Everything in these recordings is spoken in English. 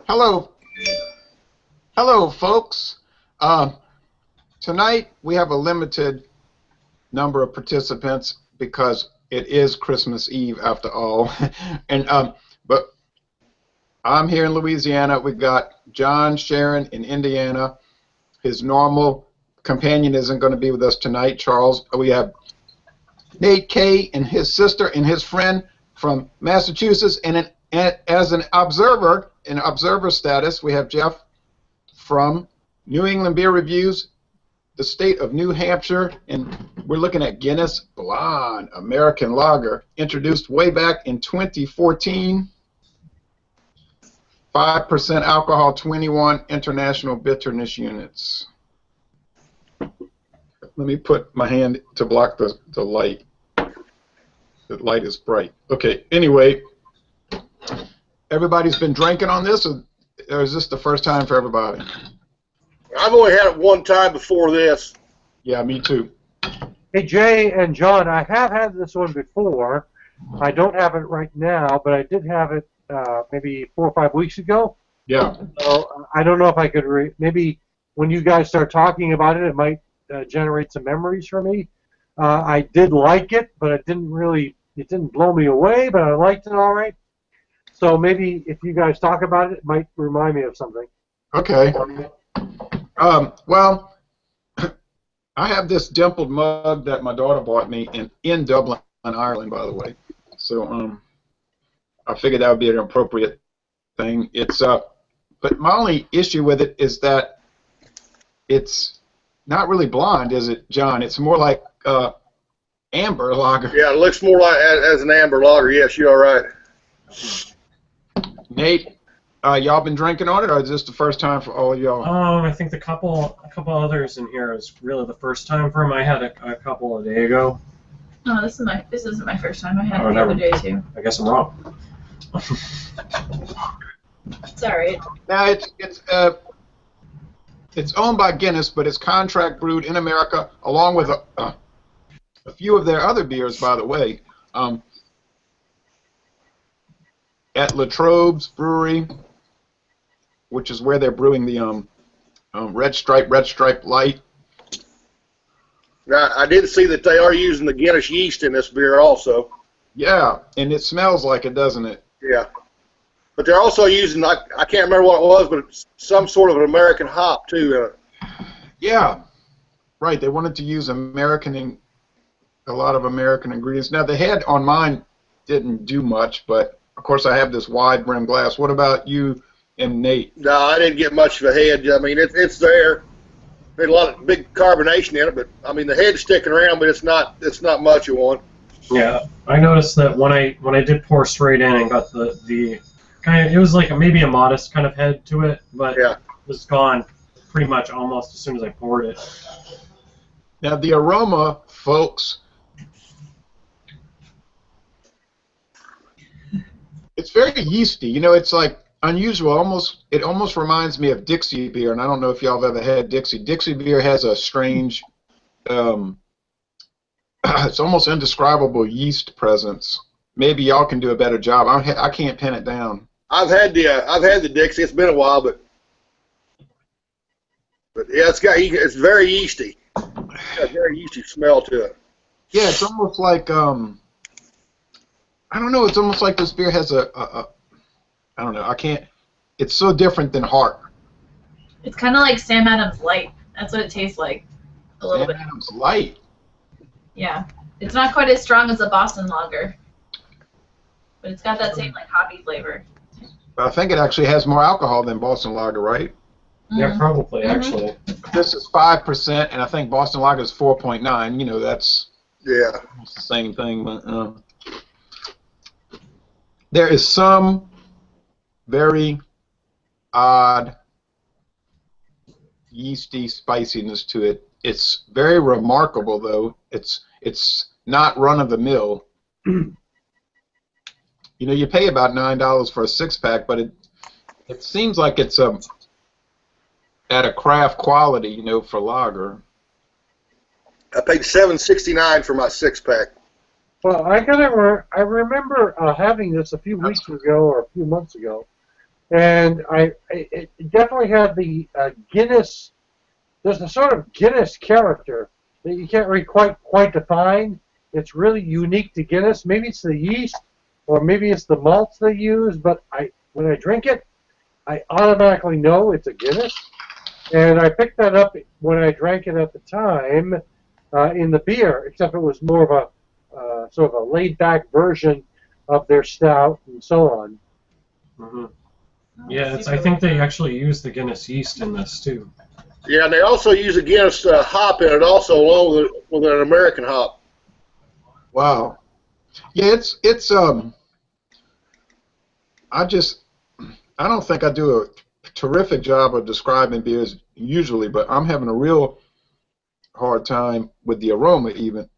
Hello, hello, folks. Tonight we have a limited number of participants because it is Christmas Eve after all, and but I'm here in Louisiana. We've got John Sharon in Indiana. His normal companion isn't going to be with us tonight, Charles. We have Nate K and his sister and his friend from Massachusetts, and as an observer, in observer status, we have Jeff from New England Beer Reviews, the state of New Hampshire, and we're looking at Guinness Blonde American Lager, introduced way back in 2014. 5% alcohol, 21 international bitterness units. Let me put my hand to block the light. The light is bright. Okay, anyway, everybody's been drinking on this, or is this the first time for everybody? I've only had it one time before this. Yeah, me too. Hey, Jay and John, I have had this one before. I don't have it right now, but I did have it maybe 4 or 5 weeks ago. Yeah. So I don't know if I could maybe when you guys start talking about it, it might generate some memories for me. I did like it, but it didn't blow me away, but I liked it all right. So maybe if you guys talk about it, it might remind me of something. Okay. Well, I have this dimpled mug that my daughter bought me in Dublin, Ireland, by the way. So I figured that would be an appropriate thing. It's but my only issue with it is that it's not really blonde, is it, John? It's more like amber lager. Yeah, it looks more like as an amber lager. Yes, you're all right. Nate, y'all been drinking on it, or is this the first time for all of y'all? I think a couple others in here is really the first time for them. I had a couple a day ago. No, this isn't my first time. I had it the other day too. I guess I'm wrong. It's alright. Now it's owned by Guinness, but it's contract brewed in America, along with a few of their other beers, by the way. At Latrobe's Brewery, which is where they're brewing the Red Stripe Light. Now, I did see that they are using the Guinness yeast in this beer also. Yeah, and it smells like it, doesn't it? Yeah. But they're also using, I can't remember what it was, but it's some sort of an American hop, too, in it. Yeah, right. They wanted to use a lot of American ingredients. Now, the head on mine didn't do much, but, of course, I have this wide brim glass. What about you and Nate? No, I didn't get much of a head. I mean, it's there. There's a lot of big carbonation in it, but, I mean, the head's sticking around, but it's not much of one. Yeah, I noticed that when I did pour straight in and got the kind of, it was like maybe a modest kind of head to it, but yeah. It was gone pretty much almost as soon as I poured it. Now, the aroma, folks, it's very yeasty. You know, it's like unusual. It almost reminds me of Dixie beer, and I don't know if y'all have ever had Dixie. Dixie beer has a strange, it's almost indescribable yeast presence. Maybe y'all can do a better job. I can't pin it down. I've had the Dixie. It's been a while, but yeah, it's very yeasty. It's got a very yeasty smell to it. Yeah, it's almost like I don't know. It's almost like this beer has I don't know. It's so different than Hart. It's kind of like Sam Adams Light. That's what it tastes like. A little bit. Sam Adams Light. Yeah. It's not quite as strong as the Boston Lager, but it's got that same like hoppy flavor. I think it actually has more alcohol than Boston Lager, right? Yeah, probably actually. This is 5%, and I think Boston Lager is 4.9. You know, that's Yeah. the same thing. But there is some very odd yeasty spiciness to it. It's very remarkable, though. It's not run of the mill. You know, you pay about $9 for a 6-pack, but it seems like it's at a craft quality, you know, for lager. I paid $7.69 for my 6-pack. Well, I remember having this a few weeks ago or a few months ago, and it definitely had the Guinness. There's a sort of Guinness character that you can't really quite define. It's really unique to Guinness. Maybe it's the yeast, or maybe it's the malts they use. But when I drink it, I automatically know it's a Guinness. And I picked that up when I drank it at the time in the beer, except it was more of a sort of a laid-back version of their stout and so on. Hmm. Yeah, I think they actually use the Guinness yeast in this too. Yeah, and they also use a Guinness hop in it also, along with an American hop. Wow. Yeah, it's I don't think I do a terrific job of describing beers usually, but I'm having a real hard time with the aroma even.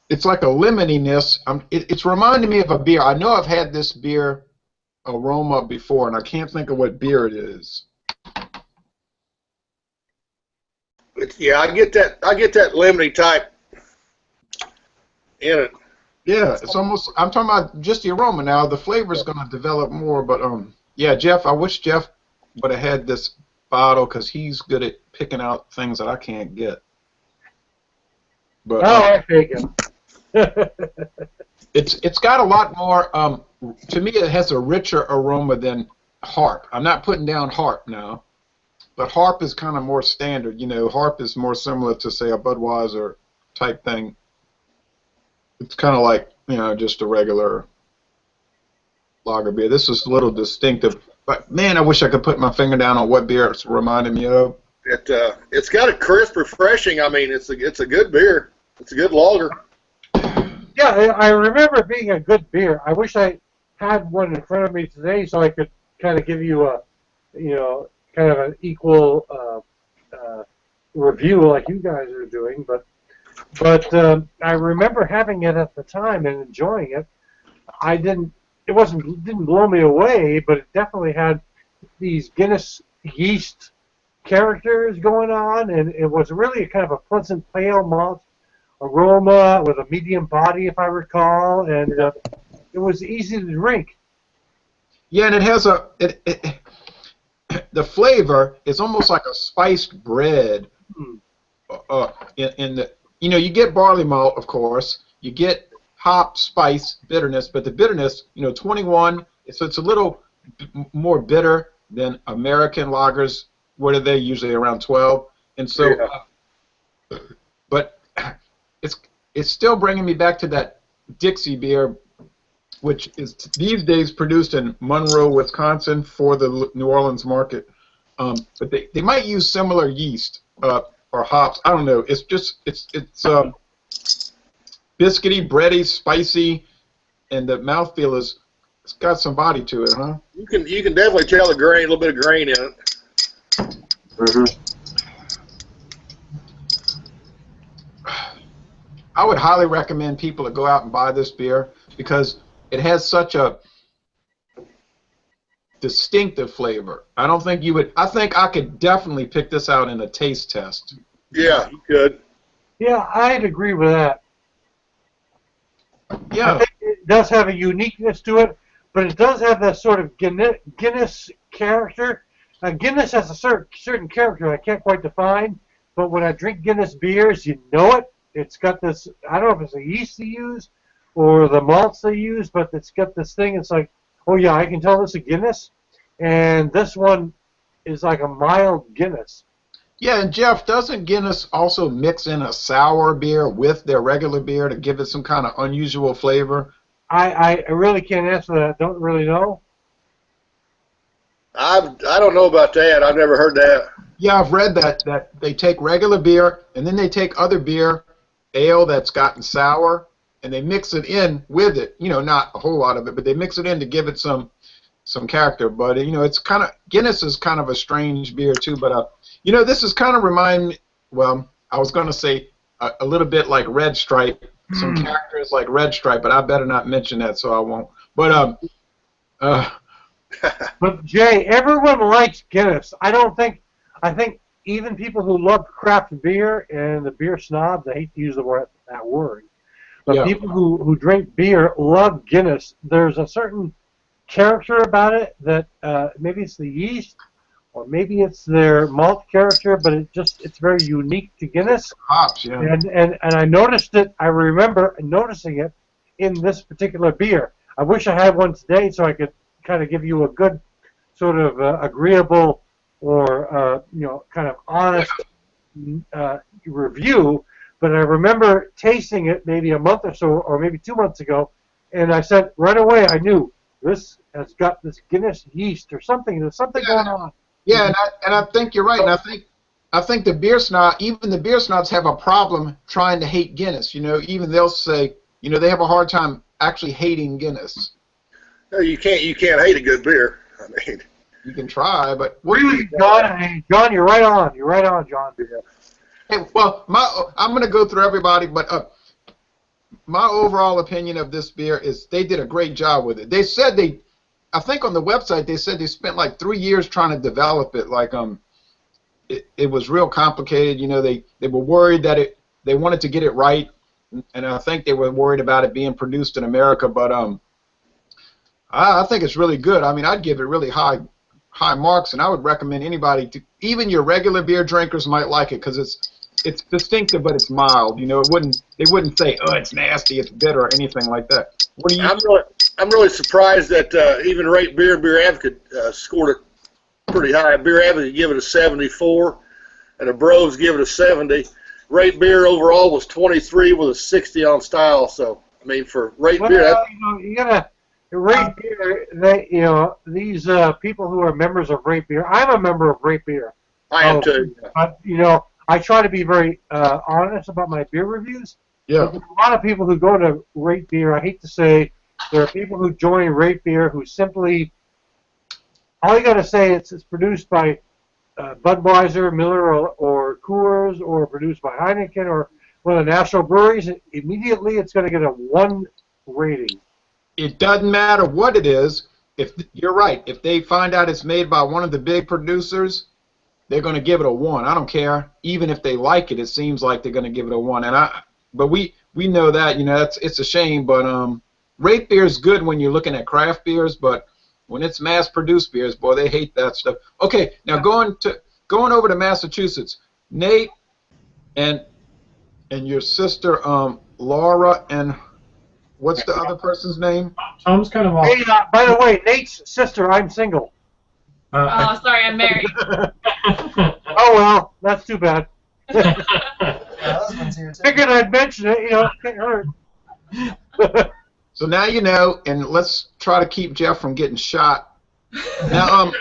It's like a lemoniness. It's reminding me of a beer. I know I've had this beer aroma before, and I can't think of what beer it is. Yeah, I get that lemony type in it. Yeah, it's almost. I'm talking about just the aroma now. The flavor's going to develop more, but yeah, Jeff. I wish Jeff would have had this bottle because he's good at picking out things that I can't get. But I figure. it's got a lot more. To me, it has a richer aroma than Harp. I'm not putting down Harp now, but Harp is kind of more standard. You know, Harp is more similar to say a Budweiser type thing. It's kind of like, you know, just a regular lager beer. This is a little distinctive, but man, I wish I could put my finger down on what beer it's reminding me of. It's got a crisp, refreshing. I mean, it's a good beer. It's a good lager. Yeah, I remember it being a good beer. I wish I had one in front of me today so I could kind of give you a, you know, kind of an equal review like you guys are doing, but I remember having it at the time and enjoying it. It didn't blow me away, but it definitely had these Guinness yeast characters going on, and it was really a kind of a pleasant pale malt aroma with a medium body, if I recall, and it was easy to drink. Yeah, and it has the flavor is almost like a spiced bread. In the, you know, you get barley malt, of course, you get hop, spice, bitterness, but the bitterness, you know, 21, so it's a little more bitter than American lagers. What are they usually around 12? And so, Yeah. But it's still bringing me back to that Dixie beer, which is these days produced in Monroe, Wisconsin for the New Orleans market. But they might use similar yeast or hops. I don't know. It's just it's biscuity, bready, spicy, and the mouthfeel it's got some body to it, huh? You can definitely tell the grain, a little bit of grain in it. Mm-hmm. I would highly recommend people to go out and buy this beer because it has such a distinctive flavor. I don't think you would. I think I could definitely pick this out in a taste test. Yeah, you could. Yeah, I'd agree with that. Yeah. I think it does have a uniqueness to it, but it does have that sort of Guinness character. Guinness has a certain character I can't quite define, but when I drink Guinness beers, you know it. It's got this, I don't know if it's the yeast they use or the malts they use, but it's got this thing. It's like, oh yeah, I can tell this is a Guinness, and this one is like a mild Guinness. Yeah, and Jeff, doesn't Guinness also mix in a sour beer with their regular beer to give it some kind of unusual flavor? I really can't answer that. I don't really know. I don't know about that. I've never heard that. Yeah, I've read that they take regular beer and then they take other beer, ale that's gotten sour, and they mix it in with it. You know, not a whole lot of it, but they mix it in to give it some character. But you know, it's kind of Guinness is kind of a strange beer too. But you know, this is kind of remind me. Well, I was going to say a little bit like Red Stripe. Some characters like Red Stripe, but I better not mention that, so I won't. But But Jay, everyone likes Guinness. I think even people who love craft beer and the beer snobs, I hate to use that word, but yeah. people who drink beer love Guinness. There's a certain character about it that maybe it's the yeast or maybe it's their malt character, but it's very unique to Guinness. Hops, yeah. And I noticed it. I remember noticing it in this particular beer. I wish I had one today so I could kind of give you a good sort of agreeable or kind of honest review. But I remember tasting it maybe a month or so, or maybe 2 months ago, and I said right away I knew this has got this Guinness yeast or something. There's something going on. Yeah, and I think you're right. And I think the beer snob, even the beer snobs, have a problem trying to hate Guinness. Even they'll say, they have a hard time actually hating Guinness. No, you can't hate a good beer. I mean, you can try, but really, John, you're right on. You're right on, John. Yeah. Hey, well, I'm going to go through everybody, but my overall opinion of this beer is they did a great job with it. They said I think on the website they said they spent like 3 years trying to develop it. Like it was real complicated. They were worried that they wanted to get it right, and I think they were worried about it being produced in America. But I think it's really good. I mean, I'd give it really high marks, and I would recommend anybody to, even your regular beer drinkers might like it because it's distinctive, but it's mild. They wouldn't say, oh, it's nasty, it's bitter, or anything like that. What do you? I'm really surprised that even Rate Beer and Beer Advocate scored it pretty high. Beer Advocate give it a 74, and the Bros give it a 70. Rate Beer overall was 23 with a 60 on style. So I mean, for Rate Beer, you gotta Rate Beer. These people who are members of Rate Beer. I'm a member of Rate Beer. I am too. But I try to be very honest about my beer reviews. Yeah. But there's a lot of people who go to Rate Beer. I hate to say, there are people who join Rate Beer who simply, all you got to say it's produced by Budweiser, Miller, or Coors, or produced by Heineken, or one of the national breweries. Immediately, it's going to get a 1 rating. It doesn't matter what it is. If you're right, if they find out it's made by one of the big producers, they're going to give it a 1. I don't care. Even if they like it, it seems like they're going to give it a 1. But we know that, it's a shame. But Rate Beer is good when you're looking at craft beers, but when it's mass-produced beers, boy, they hate that stuff. Okay, now going over to Massachusetts, Nate and your sister Laura and what's the other person's name? Tom's kind of off. Hey, by the way, Nate's sister, I'm single. Oh, sorry, I'm married. Oh well, that's too bad. Figured I'd mention it. It can't hurt. So now and let's try to keep Jeff from getting shot. Now,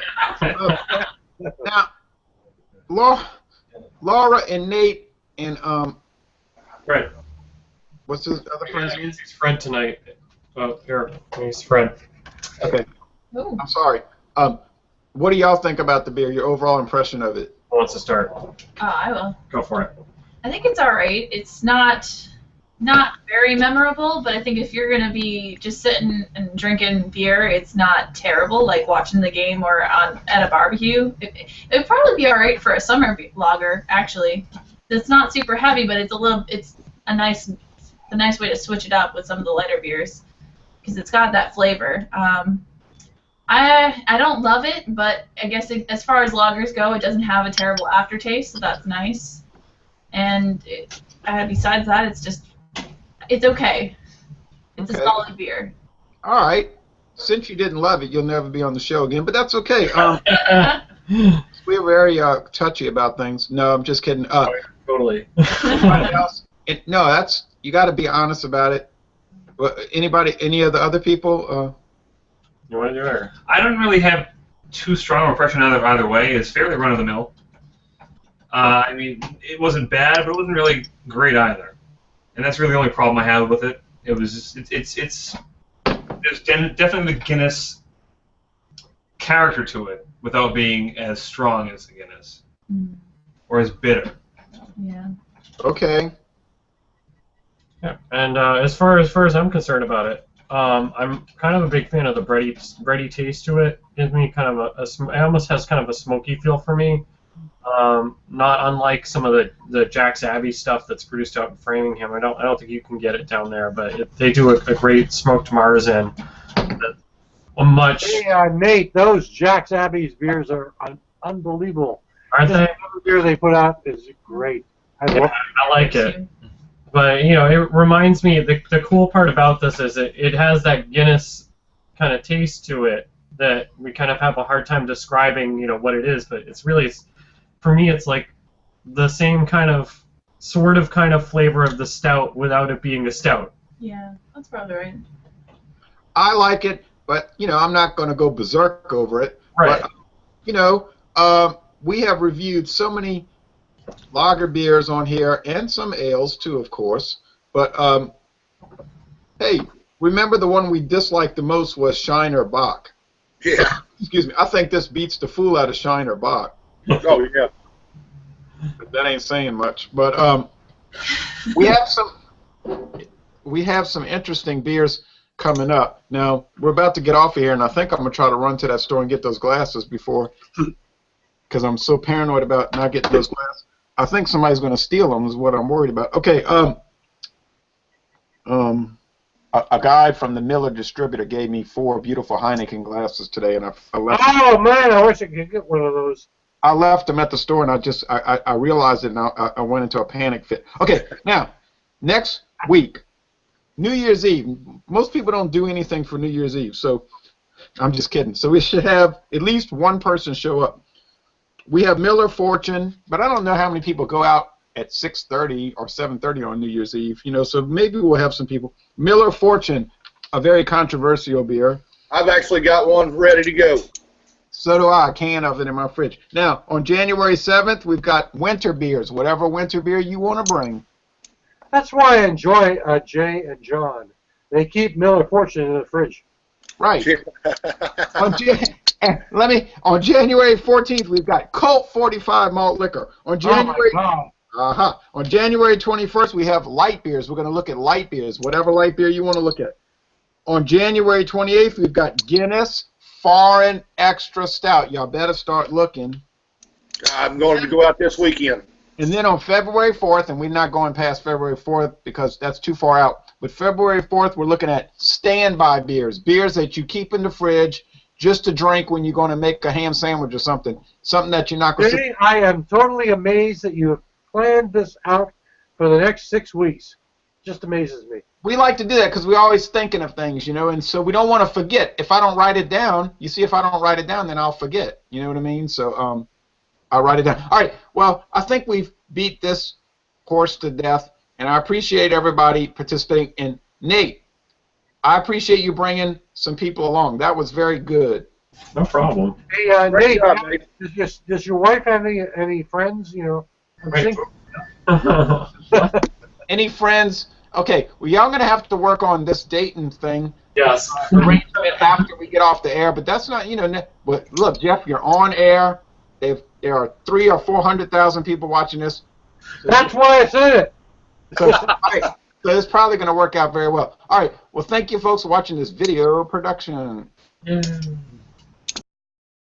Laura and Nate and Right. what's his other friend's name? He's friend tonight. Oh, here, he's friend. Okay. Ooh. I'm sorry. What do y'all think about the beer? Your overall impression of it? Who wants to start? I will. Go for it. I think it's all right. It's not very memorable, but I think if you're gonna be just sitting and drinking beer, it's not terrible. Like watching the game or at a barbecue, it'd probably be all right for a summer lager. Actually, it's not super heavy, but it's a nice way to switch it up with some of the lighter beers because it's got that flavor. I don't love it, but I guess as far as lagers go, it doesn't have a terrible aftertaste, so that's nice. And besides that, it's okay. It's a solid beer. All right. Since you didn't love it, you'll never be on the show again, but that's okay. We're very touchy about things. No, I'm just kidding. Totally. Anybody else? No, you got to be honest about it. Any of the other people? You want to do it? I don't really have too strong an impression either way. It's fairly run-of-the-mill. I mean, it wasn't bad, but it wasn't really great either. And that's really the only problem I have with it. It was just, it's definitely the Guinness character to it without being as strong as the Guinness. Or as bitter. Yeah. Okay. Yeah. And as far as I'm concerned about it, I'm kind of a big fan of the bready taste to it. Gives me kind of it almost has kind of a smoky feel for me. Not unlike some of the Jack's Abbey stuff that's produced out in Framingham. I don't think you can get it down there, but they do a great smoked Marzen that a much. Hey, Nate, those Jack's Abbey's beers are unbelievable. Aren't they? The beer they put out is great. I like it. But, you know, it reminds me, the cool part about this is it has that Guinness kind of taste to it that we kind of have a hard time describing, you know, what it is. But it's really, for me, it's like the same kind of, sort of flavor of the stout without it being a stout. Yeah, that's probably right. I like it, but, you know, I'm not going to go berserk over it. Right. But, you know, we have reviewed so many lager beers on here, and some ales too, of course. But hey, remember the one we disliked the most was Shiner Bock. Yeah. Excuse me. I think this beats the fool out of Shiner Bock. Oh yeah. But that ain't saying much. But we have some interesting beers coming up. Now we're about to get off of here, and I think I'm gonna try to run to that store and get those glasses before, because I'm so paranoid about not getting those glasses. I think somebody's going to steal them is what I'm worried about. Okay, a guy from the Miller distributor gave me 4 beautiful Heineken glasses today, and I left. Oh man, I wish I could get one of those. I left them at the store, and I realized it, and I went into a panic fit. Okay, now next week, New Year's Eve. Most people don't do anything for New Year's Eve, so I'm just kidding. So we should have at least one person show up. We have Miller Fortune, but I don't know how many people go out at 6:30 or 7:30 on New Year's Eve. You know, so maybe we'll have some people. Miller Fortune, a very controversial beer. I've actually got one ready to go. So do I. A can of it in my fridge. Now, on January 7th, we've got winter beers. Whatever winter beer you want to bring. That's why I enjoy Jay and John. They keep Miller Fortune in the fridge. Right. On January 14th, we've got Colt 45 malt liquor. On January, on January 21st, we have light beers. We're going to look at light beers, whatever light beer you want to look at. On January 28th, we've got Guinness Foreign Extra Stout. Y'all better start looking. I'm going to go out this weekend. And then on February 4th, and we're not going past February 4th because that's too far out, but February 4th, we're looking at standby beers, beers that you keep in the fridge just to drink when you're going to make a ham sandwich or something that you're not going to... I am totally amazed that you have planned this out for the next 6 weeks. Just amazes me. We like to do that because we're always thinking of things, you know, and so we don't want to forget. If I don't write it down, you see, if I don't write it down, then I'll forget. You know what I mean? So I'll write it down. All right, well, I think we've beat this horse to death, and I appreciate everybody participating. And Nate, I appreciate you bringing some people along. That was very good. No problem. Hey, Great job, Nate. Does your wife have any friends? You know, Right. Any friends? Okay, well, y'all going to have to work on this dating thing. Yes. Arrangement after we get off the air, but that's not, you know. But look, Jeff, you're on air. There are 300,000 or 400,000 people watching this. So That's why I said it. So it's probably going to work out very well. All right. Well, thank you, folks, for watching this video production. Yeah.